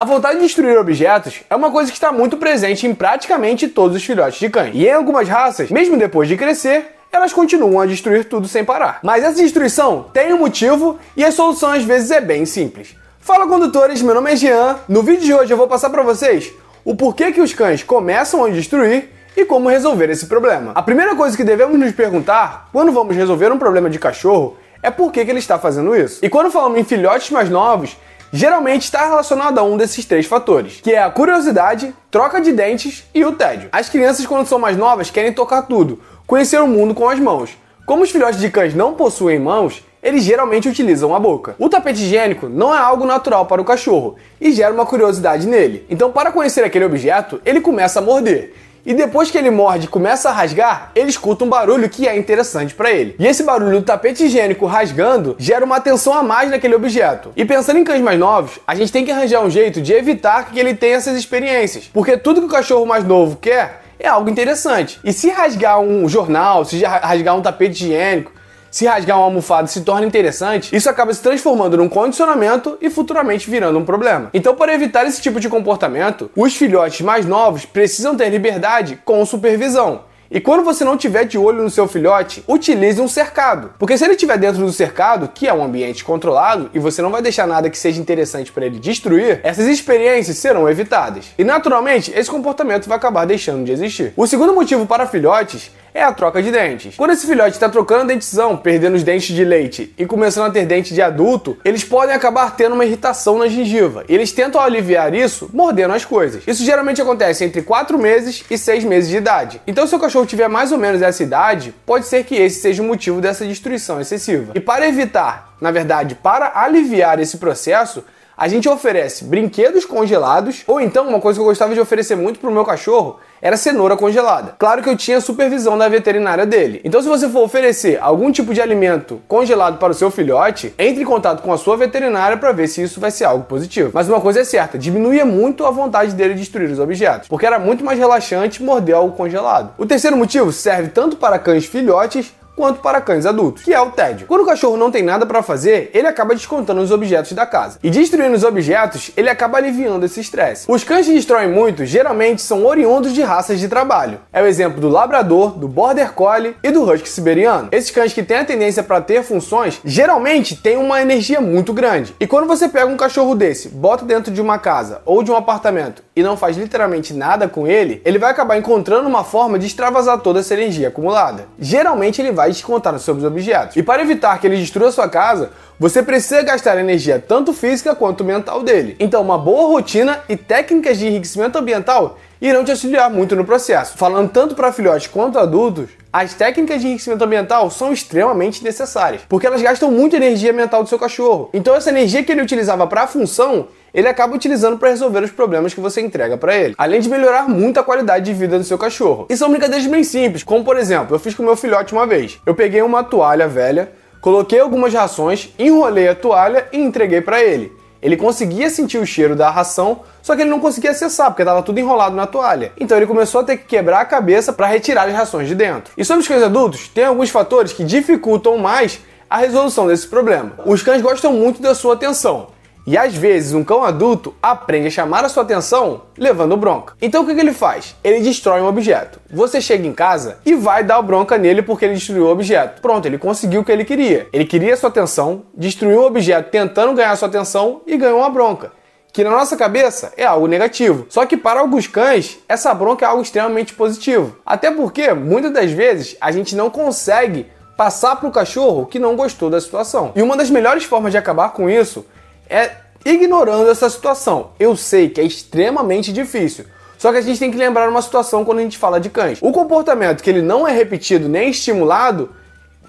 A vontade de destruir objetos é uma coisa que está muito presente em praticamente todos os filhotes de cães. E em algumas raças, mesmo depois de crescer, elas continuam a destruir tudo sem parar. Mas essa destruição tem um motivo e a solução às vezes é bem simples. Fala, condutores, meu nome é Jean. No vídeo de hoje eu vou passar para vocês o porquê que os cães começam a destruir e como resolver esse problema. A primeira coisa que devemos nos perguntar quando vamos resolver um problema de cachorro é por que ele está fazendo isso. E quando falamos em filhotes mais novos, geralmente está relacionado a um desses três fatores, que é a curiosidade, troca de dentes e o tédio. As crianças, quando são mais novas, querem tocar tudo, conhecer o mundo com as mãos. Como os filhotes de cães não possuem mãos, eles geralmente utilizam a boca. O tapete higiênico não é algo natural para o cachorro e gera uma curiosidade nele. Então, para conhecer aquele objeto, ele começa a morder. E depois que ele morde e começa a rasgar, ele escuta um barulho que é interessante para ele. E esse barulho do tapete higiênico rasgando gera uma atenção a mais naquele objeto. E pensando em cães mais novos, a gente tem que arranjar um jeito de evitar que ele tenha essas experiências. Porque tudo que o cachorro mais novo quer é algo interessante. E se rasgar um jornal, se rasgar um tapete higiênico, se rasgar uma almofada se torna interessante, isso acaba se transformando num condicionamento e futuramente virando um problema. Então, para evitar esse tipo de comportamento, os filhotes mais novos precisam ter liberdade com supervisão. E quando você não tiver de olho no seu filhote, utilize um cercado. Porque se ele estiver dentro do cercado, que é um ambiente controlado, e você não vai deixar nada que seja interessante para ele destruir, essas experiências serão evitadas. E naturalmente, esse comportamento vai acabar deixando de existir. O segundo motivo para filhotes é a troca de dentes. Quando esse filhote está trocando a dentição, perdendo os dentes de leite e começando a ter dente de adulto, eles podem acabar tendo uma irritação na gengiva. E eles tentam aliviar isso mordendo as coisas. Isso geralmente acontece entre 4 meses e 6 meses de idade. Então, se o cachorro tiver mais ou menos essa idade, pode ser que esse seja o motivo dessa destruição excessiva. E para evitar, na verdade, para aliviar esse processo, a gente oferece brinquedos congelados, ou então, uma coisa que eu gostava de oferecer muito pro meu cachorro era cenoura congelada. Claro que eu tinha supervisão da veterinária dele. Então, se você for oferecer algum tipo de alimento congelado para o seu filhote, entre em contato com a sua veterinária para ver se isso vai ser algo positivo. Mas uma coisa é certa, diminuía muito a vontade dele de destruir os objetos, porque era muito mais relaxante morder algo congelado. O terceiro motivo serve tanto para cães filhotes quanto para cães adultos, que é o tédio. Quando o cachorro não tem nada para fazer, ele acaba descontando os objetos da casa. E destruindo os objetos, ele acaba aliviando esse estresse. Os cães que destroem muito, geralmente são oriundos de raças de trabalho. É o exemplo do Labrador, do Border Collie e do Husky Siberiano. Esses cães que têm a tendência para ter funções, geralmente têm uma energia muito grande. E quando você pega um cachorro desse, bota dentro de uma casa ou de um apartamento e não faz literalmente nada com ele, ele vai acabar encontrando uma forma de extravasar toda essa energia acumulada. Geralmente ele vai descontar nos seus objetos. E para evitar que ele destrua a sua casa, você precisa gastar energia tanto física quanto mental dele. Então, uma boa rotina e técnicas de enriquecimento ambiental irão te auxiliar muito no processo. Falando tanto para filhotes quanto adultos, as técnicas de enriquecimento ambiental são extremamente necessárias, porque elas gastam muita energia mental do seu cachorro. Então, essa energia que ele utilizava para a função, ele acaba utilizando para resolver os problemas que você entrega para ele, além de melhorar muito a qualidade de vida do seu cachorro. E são brincadeiras bem simples, como por exemplo, eu fiz com o meu filhote uma vez. Eu peguei uma toalha velha, coloquei algumas rações, enrolei a toalha e entreguei para ele. Ele conseguia sentir o cheiro da ração, só que ele não conseguia acessar, porque estava tudo enrolado na toalha. Então ele começou a ter que quebrar a cabeça para retirar as rações de dentro. E sobre os cães adultos, tem alguns fatores que dificultam mais a resolução desse problema. Os cães gostam muito da sua atenção. E às vezes um cão adulto aprende a chamar a sua atenção levando bronca. Então o que ele faz? Ele destrói um objeto. Você chega em casa e vai dar bronca nele porque ele destruiu o objeto. Pronto, ele conseguiu o que ele queria. Ele queria a sua atenção, destruiu o objeto tentando ganhar a sua atenção e ganhou uma bronca, que na nossa cabeça é algo negativo. Só que para alguns cães, essa bronca é algo extremamente positivo. Até porque, muitas das vezes, a gente não consegue passar para o cachorro que não gostou da situação. E uma das melhores formas de acabar com isso é ignorando essa situação. Eu sei que é extremamente difícil, só que a gente tem que lembrar uma situação quando a gente fala de cães. O comportamento que ele não é repetido nem estimulado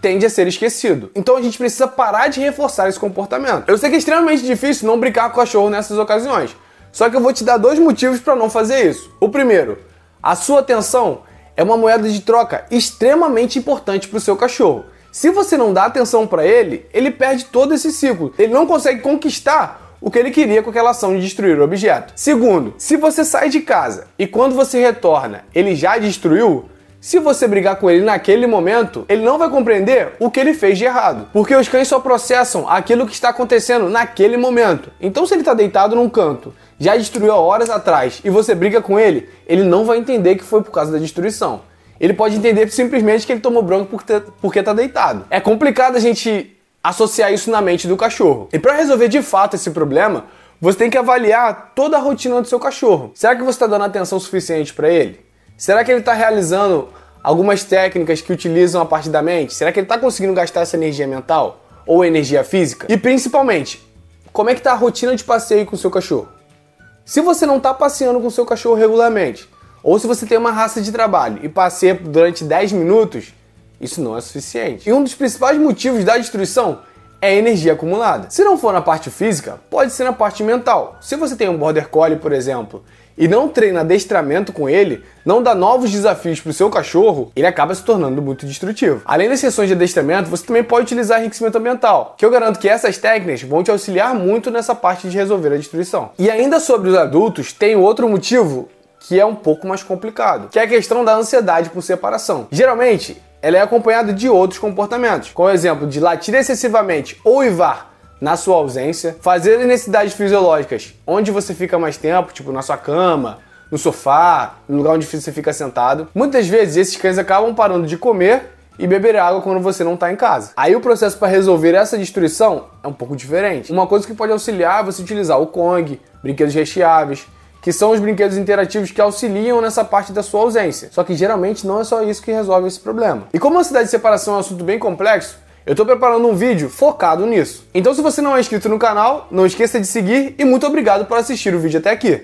tende a ser esquecido. Então a gente precisa parar de reforçar esse comportamento. Eu sei que é extremamente difícil não brincar com o cachorro nessas ocasiões, só que eu vou te dar 2 motivos para não fazer isso. O primeiro, a sua atenção é uma moeda de troca extremamente importante para o seu cachorro. Se você não dá atenção para ele, ele perde todo esse ciclo. Ele não consegue conquistar o que ele queria com aquela ação de destruir o objeto. Segundo, se você sai de casa e quando você retorna, ele já destruiu, se você brigar com ele naquele momento, ele não vai compreender o que ele fez de errado. Porque os cães só processam aquilo que está acontecendo naquele momento. Então se ele está deitado num canto, já destruiu há horas atrás, e você briga com ele, ele não vai entender que foi por causa da destruição. Ele pode entender simplesmente que ele tomou bronca porque está deitado. É complicado a gente associar isso na mente do cachorro. E para resolver de fato esse problema, você tem que avaliar toda a rotina do seu cachorro. Será que você está dando atenção suficiente para ele? Será que ele está realizando algumas técnicas que utilizam a parte da mente? Será que ele está conseguindo gastar essa energia mental ou energia física? E principalmente, como é que está a rotina de passeio com o seu cachorro? Se você não está passeando com o seu cachorro regularmente, ou se você tem uma raça de trabalho e passeia durante 10 minutos, isso não é suficiente. E um dos principais motivos da destruição é a energia acumulada. Se não for na parte física, pode ser na parte mental. Se você tem um Border Collie, por exemplo, e não treina adestramento com ele, não dá novos desafios para o seu cachorro, ele acaba se tornando muito destrutivo. Além das sessões de adestramento, você também pode utilizar enriquecimento ambiental, que eu garanto que essas técnicas vão te auxiliar muito nessa parte de resolver a destruição. E ainda sobre os adultos, tem outro motivo que é um pouco mais complicado, que é a questão da ansiedade por separação. Geralmente, ela é acompanhada de outros comportamentos, como o exemplo de latir excessivamente ou uivar na sua ausência, fazer necessidades fisiológicas onde você fica mais tempo, tipo na sua cama, no sofá, no lugar onde você fica sentado. Muitas vezes esses cães acabam parando de comer e beber água quando você não está em casa. Aí o processo para resolver essa destruição é um pouco diferente. Uma coisa que pode auxiliar é você utilizar o Kong, brinquedos recheáveis, que são os brinquedos interativos que auxiliam nessa parte da sua ausência. Só que geralmente não é só isso que resolve esse problema. E como a ansiedade de separação é um assunto bem complexo, eu estou preparando um vídeo focado nisso. Então se você não é inscrito no canal, não esqueça de seguir e muito obrigado por assistir o vídeo até aqui.